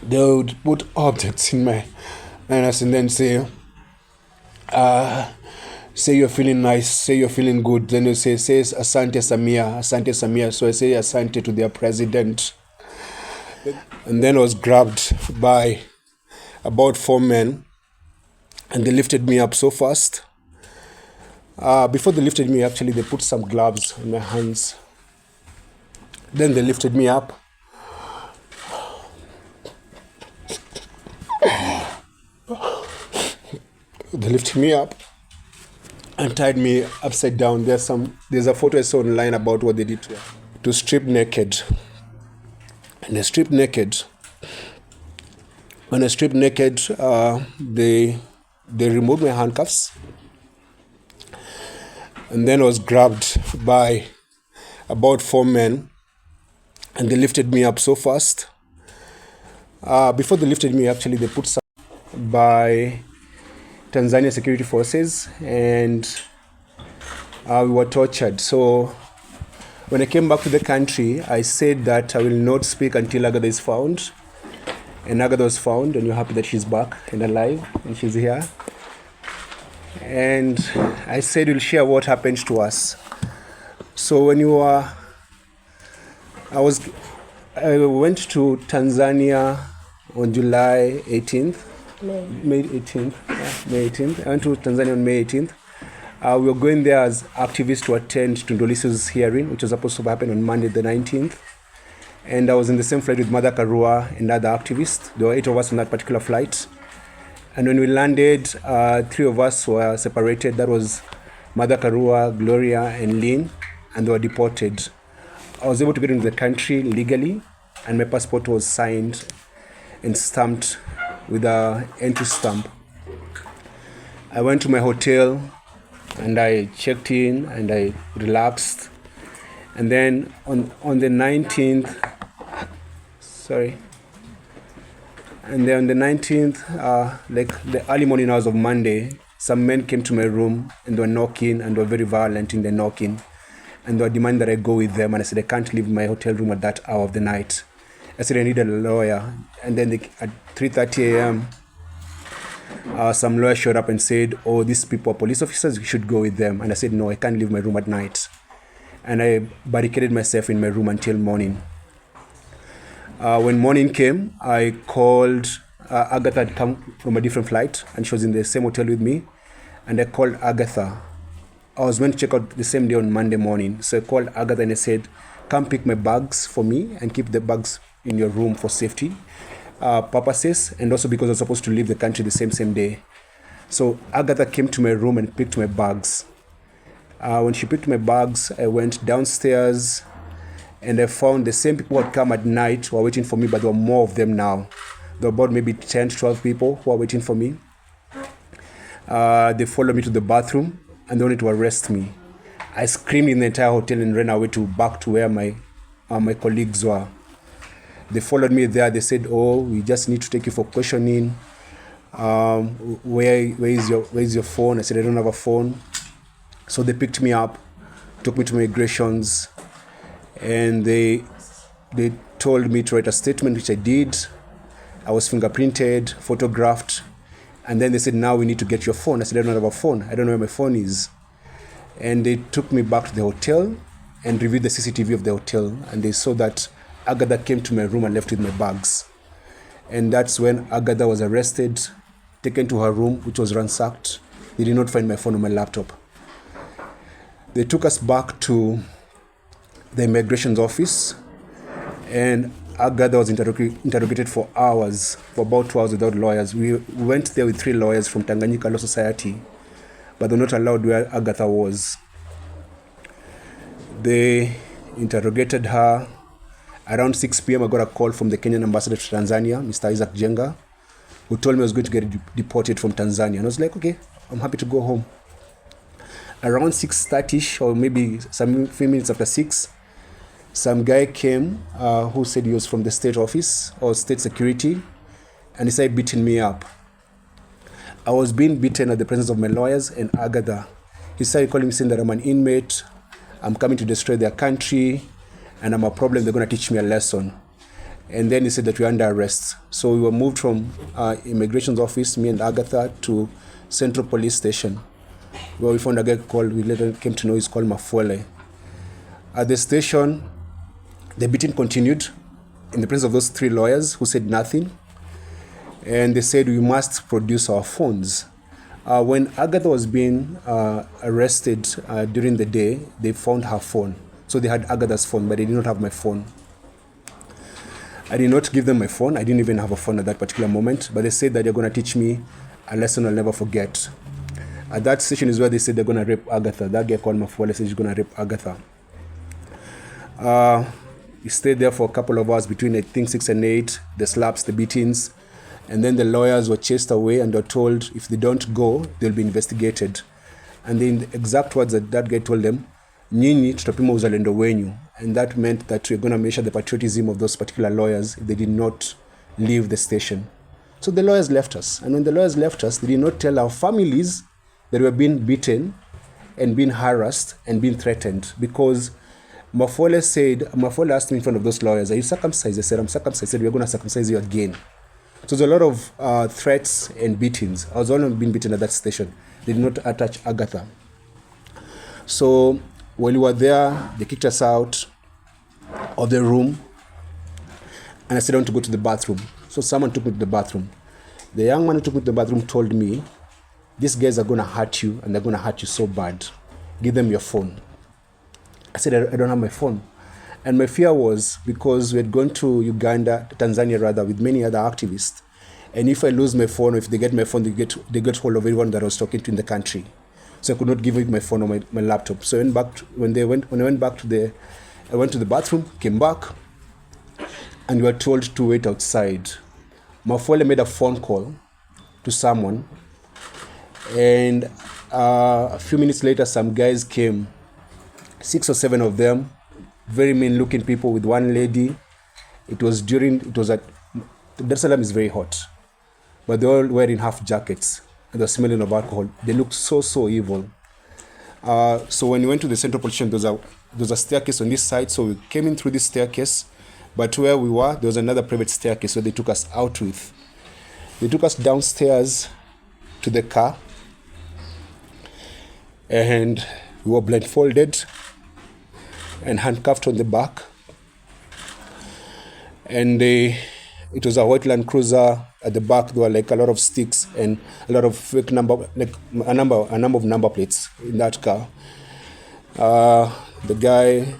they would put objects in my anus and then say you're feeling nice, say you're feeling good. Then you say Asante Samia, Asante Samia. So I say Asante to their president. And then I was grabbed by about 4 men, and they lifted me up so fast. Before they lifted me, actually, they put some gloves on my hands. Then they lifted me up. They lifted me up and tied me upside down. There's a photo I saw online about what they did to strip naked. And they stripped naked. When I stripped naked, they removed my handcuffs. And then I was grabbed by about 4 men, and they lifted me up so fast. Before they lifted me, actually, they put some by Tanzania security forces, and we were tortured. So when I came back to the country, I said that I will not speak until Agatha is found. And Agatha was found, and we're happy that she's back and alive, and she's here. And I said we'll share what happened to us. So when I went to Tanzania on July 18th. May 18th. May 18th. I went to Tanzania on May 18th. We were going there as activists to attend to Ndolisi's hearing, which was supposed to happen on Monday the 19th. And I was in the same flight with Mother Karua and other activists. There were 8 of us on that particular flight. And when we landed, 3 of us were separated. That was Mother Karua, Gloria, and Lynn, and they were deported. I was able to get into the country legally, and my passport was signed and stamped with a entry stamp. I went to my hotel and I checked in and I relaxed. And then on the 19th, like the early morning hours of Monday, some men came to my room and they were knocking, and they were very violent in their knocking. And they were demanding that I go with them. And I said, I can't leave my hotel room at that hour of the night. I said, I needed a lawyer. And then at 3:30 a.m., some lawyer showed up and said, oh, these people are police officers, you should go with them. And I said, no, I can't leave my room at night. And I barricaded myself in my room until morning. When morning came, I called, Agatha had come from a different flight, and she was in the same hotel with me. And I called Agatha. I was meant to check out the same day on Monday morning. So I called Agatha and I said, come pick my bags for me and keep the bags in your room for safety purposes, and also because I was supposed to leave the country the same day. So Agatha came to my room and picked my bags. When she picked my bags, I went downstairs and I found the same people who had come at night who were waiting for me, but there were more of them now. There were about maybe 10 to 12 people who were waiting for me. They followed me to the bathroom and they wanted to arrest me. I screamed in the entire hotel and ran away back to where my colleagues were. They followed me there. They said, oh, we just need to take you for questioning. Where is your phone? I said, I don't have a phone. So they picked me up, took me to migrations, and they told me to write a statement, which I did. I was fingerprinted, photographed, and then they said, now we need to get your phone. I said, I don't have a phone. I don't know where my phone is. And they took me back to the hotel and reviewed the CCTV of the hotel, and they saw that Agatha came to my room and left with my bags. And that's when Agatha was arrested, taken to her room, which was ransacked. They did not find my phone or my laptop. They took us back to the immigration office, and Agatha was interrogated for hours, for about 2 hours without lawyers. We went there with 3 lawyers from Tanganyika Law Society, but they were not allowed where Agatha was. They interrogated her. Around 6 p.m., I got a call from the Kenyan ambassador to Tanzania, Mr. Isaac Jenga, who told me I was going to get deported from Tanzania. And I was like, okay, I'm happy to go home. Around 6:30, or maybe some few minutes after 6, some guy came who said he was from the state office or state security, and he started beating me up. I was being beaten at the presence of my lawyers and Agatha. He started calling me, saying that I'm an inmate, I'm coming to destroy their country, and I'm a problem, they're going to teach me a lesson. And then he said that we're under arrest. So we were moved from immigration's office, me and Agatha, to Central Police Station, where we found a guy called, we later came to know he's called Mafwele. At the station, the beating continued in the presence of those 3 lawyers who said nothing. And they said we must produce our phones. When Agatha was being arrested during the day, they found her phone. So they had Agatha's phone, but they did not have my phone. I did not give them my phone. I didn't even have a phone at that particular moment, but they said that they're going to teach me a lesson I'll never forget. At that station is where they said they're going to rape Agatha. That guy called Mafwele said he's going to rape Agatha. He stayed there for a couple of hours between, I think, 6 and 8, the slaps, the beatings. And then the lawyers were chased away and were told if they don't go, they'll be investigated. And in the exact words that guy told them, nyinyi tutapima uzalendo wenyu. And that meant that we're going to measure the patriotism of those particular lawyers if they did not leave the station. So the lawyers left us. And when the lawyers left us, they did not tell our families that we were being beaten and being harassed and being threatened. Because Mafwele asked me in front of those lawyers, are you circumcised? I said, I'm circumcised. I said, we're going to circumcise you again. So there's a lot of threats and beatings. I was only being beaten at that station. They did not attach Agatha. So while we were there, they kicked us out of the room. And I said I want to go to the bathroom. So someone took me to the bathroom. The young man who took me to the bathroom told me, these guys are going to hurt you, and they're going to hurt you so bad. Give them your phone. I said, I don't have my phone. And my fear was because we had gone to Tanzania rather, with many other activists. And if I lose my phone, or if they get my phone, they get hold of everyone that I was talking to in the country. So I could not give away my phone or my laptop. So I went I went to the bathroom, came back, and we were told to wait outside. Mafwele made a phone call to someone, and a few minutes later, some guys came, 6 or 7 of them, very mean-looking people with one lady. It was at Dar es Salaam is very hot, but they were all wearing half jackets and they were smelling of alcohol. They looked so evil. So when we went to the central police station, there was a staircase on this side, so we came in through this staircase, but where we were, there was another private staircase, so they took us out with. They took us downstairs to the car, and we were blindfolded and handcuffed on the back. And it was a white Land Cruiser. At the back there were like a lot of sticks and a lot of fake a number of number plates in that car. The guy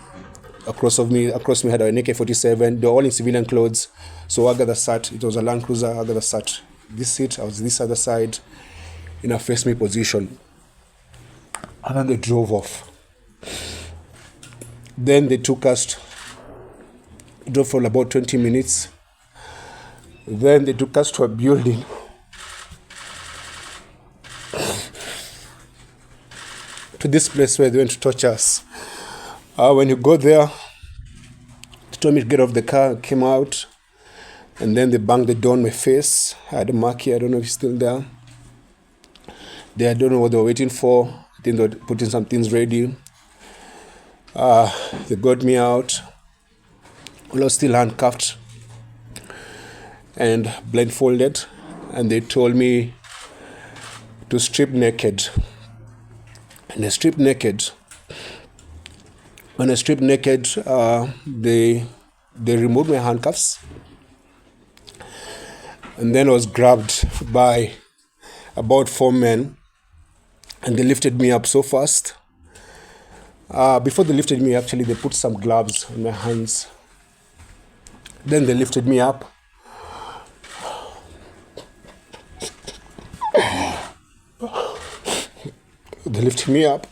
across me had an AK-47. They were all in civilian clothes. So Agatha sat, it was a Land Cruiser, Agatha sat this seat, I was this other side in a face me position. And then they drove off. Then they took us, drove for about 20 minutes. Then they took us to a building. To this place where they went to torture us. When you go there, they told me to get off the car, came out, and then they banged the door on my face. I had a mark here, I don't know if it's still there. I don't know what they were waiting for. I think they were putting some things ready. They got me out. I was still handcuffed and blindfolded, and they told me to strip naked. And I stripped naked. When I stripped naked, they removed my handcuffs, and then I was grabbed by about 4 men, and they lifted me up so fast. Before they lifted me, actually, they put some gloves on my hands. Then they lifted me up. They lifted me up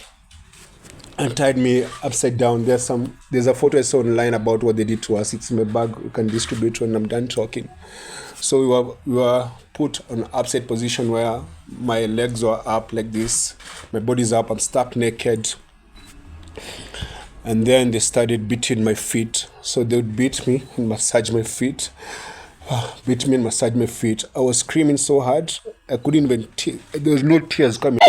and tied me upside down. There's a photo I saw online about what they did to us. It's in my bag. You can distribute when I'm done talking. So we were put on upside position where my legs were up like this. My body's up. I'm stuck naked. And then they started beating my feet. So they would beat me and massage my feet. Beat me and massage my feet. I was screaming so hard, I couldn't even there was no tears coming.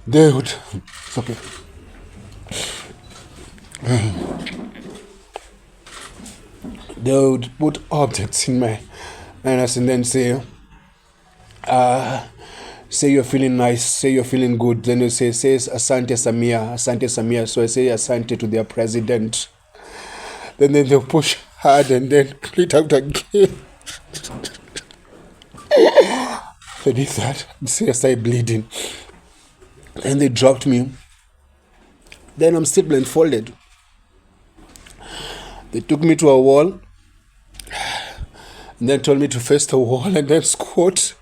They would. It's okay. They would put objects in my anus and then say you're feeling nice, say you're feeling good. Then you say asante Samia, asante Samia. So I say asante to their president. Then they'll push hard and then pull it out again. They did that. I started bleeding. And they dropped me. Then I'm still blindfolded. They took me to a wall and then told me to face the wall and then squat.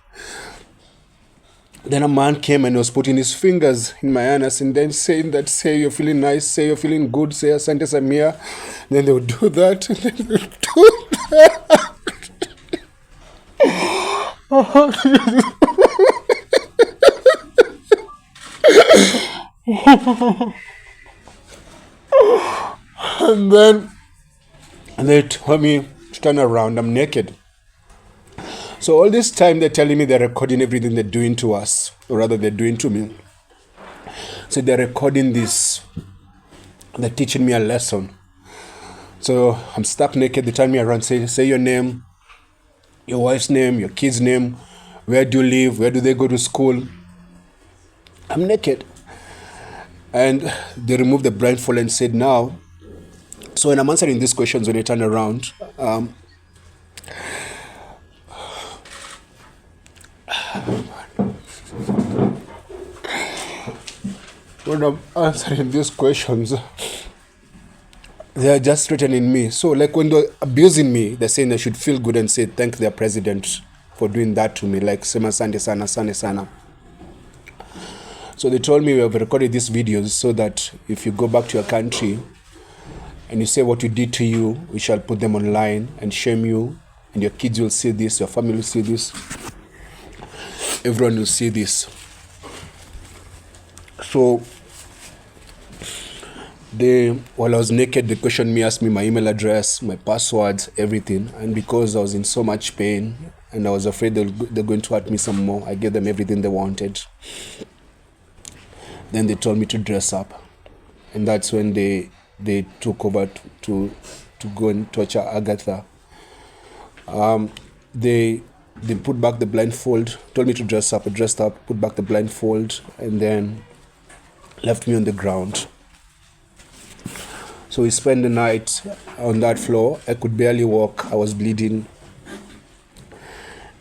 Then a man came and was putting his fingers in my anus and then saying that, say you're feeling nice, say you're feeling good, say asante Samia. Then they would do that and then they would do that. And then they told me to turn around. I'm naked. So all this time they're telling me they're recording everything they're doing to us, or rather they're doing to me. So they're recording this. They're teaching me a lesson. So I'm stuck naked. They turn me around, say your name, your wife's name, your kid's name, where do you live, where do they go to school. I'm naked. And they removed the blindfold and said, now. So when I'm answering these questions, when they turn around, when I'm answering these questions, they are just threatening me. So like when they're abusing me, they're saying they should feel good and say thank their president for doing that to me, like sema sande sana, sane sana. So they told me we have recorded these videos so that if you go back to your country and you say what we did to you, we shall put them online and shame you, and your kids will see this, your family will see this, everyone will see this. So while I was naked, they questioned me, asked me my email address, my passwords, everything. And because I was in so much pain and I was afraid they're going to hurt me some more, I gave them everything they wanted. Then they told me to dress up, and that's when they took over to go and torture Agatha. They put back the blindfold, told me to dress up. I dressed up, put back the blindfold, and then left me on the ground. So we spent the night on that floor. I could barely walk. I was bleeding.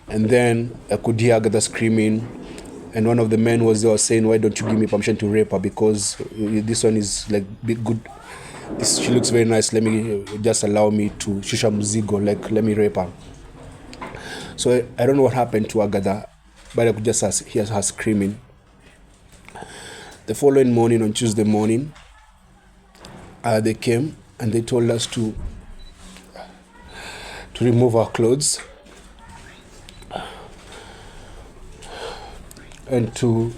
And then I could hear Agatha screaming. And one of the men was there saying, why don't you give me permission to rape her? Because this one is like big good. She looks very nice. Let me just allow me to shusha muzigo, like let me rape her. So I don't know what happened to Agatha, but I could just hear her screaming. The following morning, on Tuesday morning, they came and they told us to remove our clothes and to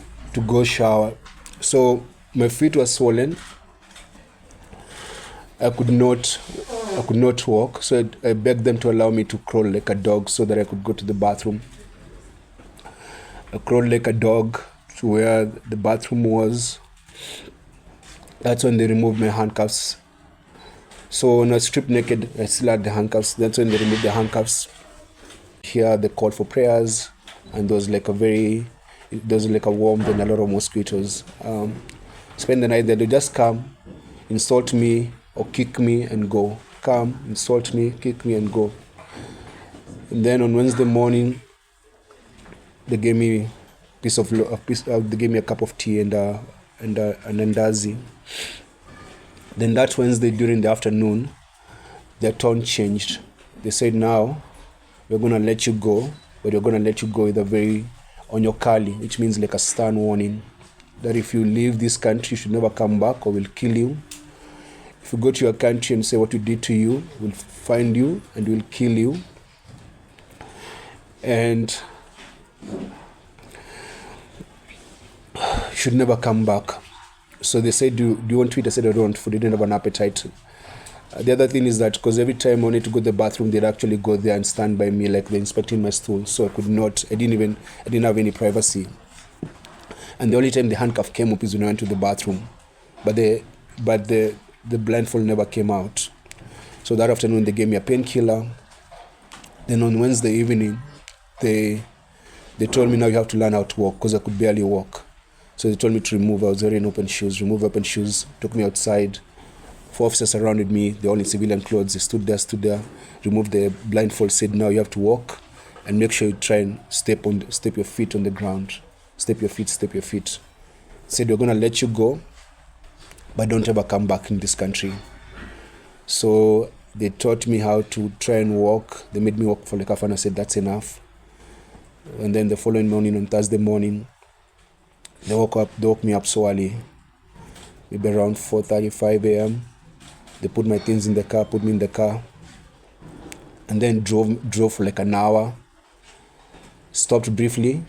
go shower. So my feet were swollen. I could not walk. So I begged them to allow me to crawl like a dog so that I could go to the bathroom. I crawled like a dog to where the bathroom was. That's when they removed my handcuffs. So when I was stripped naked, I still had the handcuffs. That's when they removed the handcuffs. Here they called for prayers, and there was like a warmth and a lot of mosquitoes. Spend the night there. They just come, insult me or kick me and go. Come, insult me, kick me and go. And then on Wednesday morning, they gave me they gave me a cup of tea and an andazi. Then that Wednesday during the afternoon, their tone changed. They said, now we're going to let you go, but we're going to let you go with a very onyokali, which means like a stern warning, that if you leave this country, you should never come back or we'll kill you. If you go to your country and say what we did to you, we'll find you and we'll kill you. And you should never come back. So they said, do you want to eat? I said, I don't want food. I didn't have an appetite. The other thing is that because every time I wanted to go to the bathroom, they'd actually go there and stand by me like they're inspecting my stool. So I didn't have any privacy. And the only time the handcuff came up is when I went to the bathroom. But the the blindfold never came out. So that afternoon they gave me a painkiller. Then on Wednesday evening, they told me now you have to learn how to walk because I could barely walk. So they told me to remove. I was wearing open shoes. Remove open shoes. Took me outside. 4 officers surrounded me. They're all in civilian clothes. They stood there. Removed the blindfold. Said now you have to walk, and make sure you try and step your feet on the ground. Step your feet. Said we're gonna let you go, but don't ever come back in this country. So they taught me how to try and walk. They made me walk for like half an hour. I said that's enough. And then the following morning, on Thursday morning, they woke me up so early, maybe around 4:35 a.m. They put my things in the car, put me in the car, and then drove for like an hour. Stopped briefly,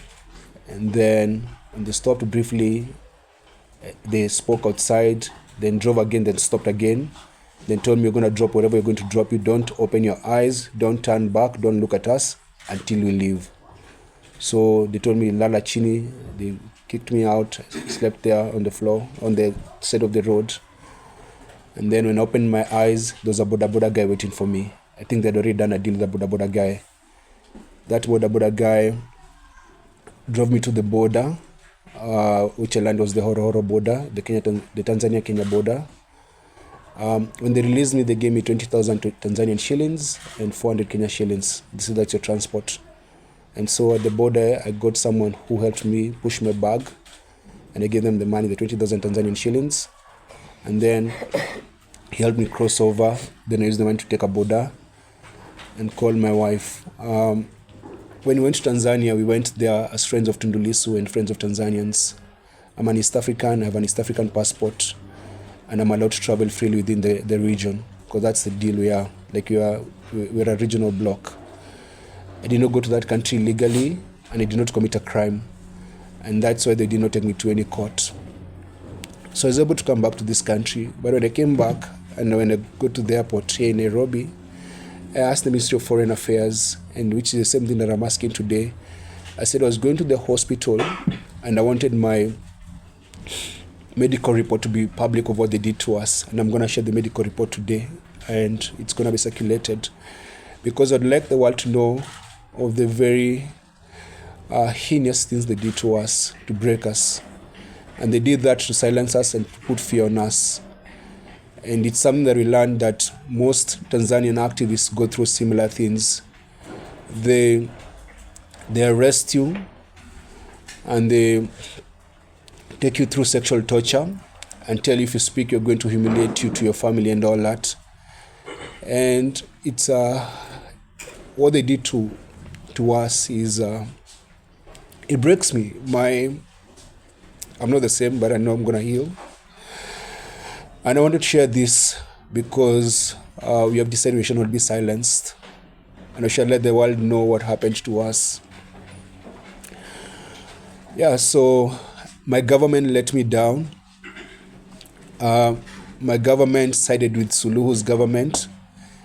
and then when they stopped briefly, they spoke outside, then drove again, then stopped again. Then told me you're going to drop whatever you're going to drop. You don't open your eyes, don't turn back, don't look at us until we leave. So they told me lala chini. They kicked me out. I slept there on the floor, on the side of the road. And then when I opened my eyes, there was a boda guy waiting for me. I think they'd already done a deal with the boda guy. That boda guy drove me to the border, which I learned was the Horo border, the Tanzania-Kenya border. When they released me, they gave me 20,000 Tanzanian shillings and 400 Kenya shillings. That's your transport. And so at the border, I got someone who helped me push my bag, and I gave them the money, the 20,000 Tanzanian shillings. And then he helped me cross over. Then I used the money to take a border and call my wife. When we went to Tanzania, we went there as friends of Tundu Lissu and friends of Tanzanians. I'm an East African, I have an East African passport, and I'm allowed to travel freely within the region, because that's the deal we are. Like we're a regional bloc. I did not go to that country legally, and I did not commit a crime. And that's why they did not take me to any court. So I was able to come back to this country. But when I came back, and when I go to the airport here in Nairobi, I asked the Ministry of Foreign Affairs, and which is the same thing that I'm asking today. I said I was going to the hospital, and I wanted my medical report to be public of what they did to us. And I'm going to share the medical report today, and it's going to be circulated. Because I'd like the world to know of the very heinous things they did to us, to break us. And they did that to silence us and to put fear on us. And it's something that we learned that most Tanzanian activists go through similar things. They arrest you, and they take you through sexual torture and tell you if you speak, you're going to humiliate you to your family and all that. And it's what they did to us is it breaks me. I'm not the same, but I know I'm gonna heal. And I wanted to share this because we have decided we should not be silenced, and we should let the world know what happened to us. Yeah, so my government let me down. My government sided with Suluhu's government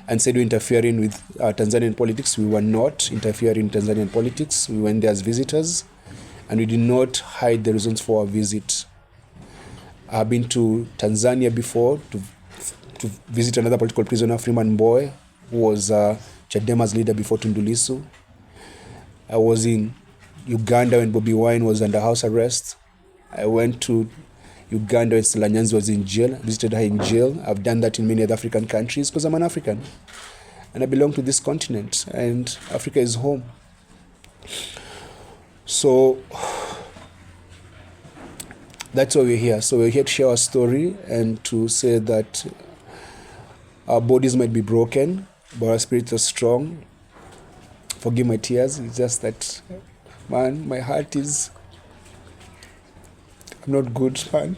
and said we're interfering with Tanzanian politics. We were not interfering in Tanzanian politics. We went there as visitors, and we did not hide the reasons for our visit. I've been to Tanzania before to visit another political prisoner, Freeman Mbowe, who was Chadema's leader before Tundu Lissu. I was in Uganda when Bobi Wine was under house arrest. I went to Uganda when Stella Nyanzi was in jail, visited her in jail. I've done that in many other African countries because I'm an African. And I belong to this continent, and Africa is home. So that's why we're here. So we're here to share our story and to say that our bodies might be broken, but our spirits are strong. Forgive my tears. It's just that, man, my heart is... I'm not good, man.